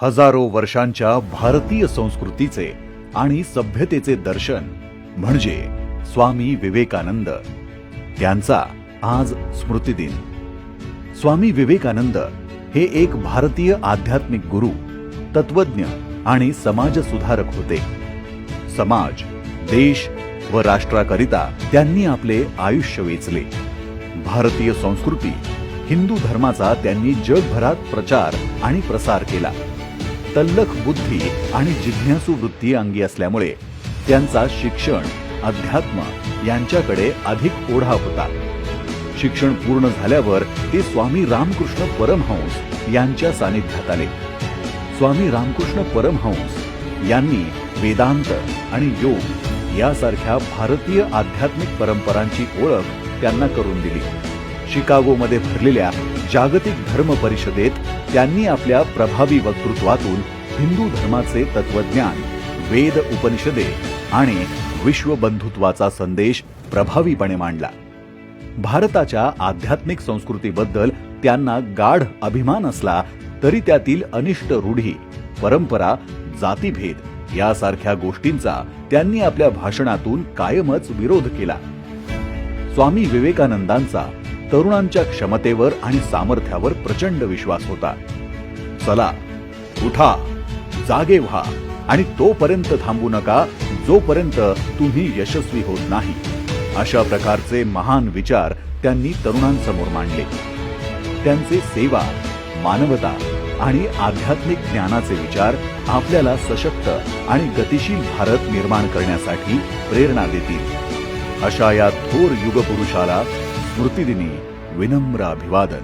हजारो वर्षांच्या भारतीय संस्कृतीचे आणि सभ्यतेचे दर्शन म्हणजे स्वामी विवेकानंद। त्यांचा आज स्मृतिदिन। स्वामी विवेकानंद हे एक भारतीय आध्यात्मिक गुरु, तत्वज्ञ आणि समाजसुधारक होते। समाज, देश व राष्ट्राकरिता त्यांनी आपले आयुष्य वेचले। भारतीय संस्कृती, हिंदू धर्माचा त्यांनी जगभरात प्रचार आणि प्रसार केला। तल्लख बुद्धी आणि जिज्ञासू वृत्ती अंगी असल्यामुळे त्यांचा शिक्षण, अध्यात्म यांच्याकडे अधिक ओढा होता। शिक्षण पूर्ण झाल्यावर ते स्वामी रामकृष्ण परमहंस यांच्या सानिध्यात आले। स्वामी रामकृष्ण परमहंस यांनी वेदांत आणि योग यासारख्या भारतीय आध्यात्मिक परंपरांची ओळख त्यांना करून दिली। शिकागोमध्ये भरलेल्या जागतिक धर्म परिषदेत त्यांनी आपल्या प्रभावी वक्तृत्वातून हिंदू धर्माचे तत्वज्ञान, वेद उपनिषदे आणि विश्वबंधुत्वाचा संदेश प्रभावीपणे मांडला। भारताच्या आध्यात्मिक संस्कृतीबद्दल त्यांना गाढ अभिमान असला तरी त्यातील अनिष्ट रूढी, परंपरा, जातीभेद यासारख्या गोष्टींचा त्यांनी आपल्या भाषणातून कायमच विरोध केला। स्वामी विवेकानंदांचा तरुणांच्या क्षमतेवर आणि सामर्थ्यावर प्रचंड विश्वास होता। चला, उठा, जागे व्हा आणि तोपर्यंत थांबू नका जोपर्यंत तुम्ही यशस्वी होत नाही, अशा प्रकारचे महान विचार त्यांनी तरुणांसमोर मांडले। त्यांचे सेवा, मानवता आणि आध्यात्मिक ज्ञानाचे विचार आपल्याला सशक्त आणि गतिशील भारत निर्माण करण्यासाठी प्रेरणा देतील। अशा या थोर युगपुरुषाला स्मृतिदिनी विनम्र अभिवादन।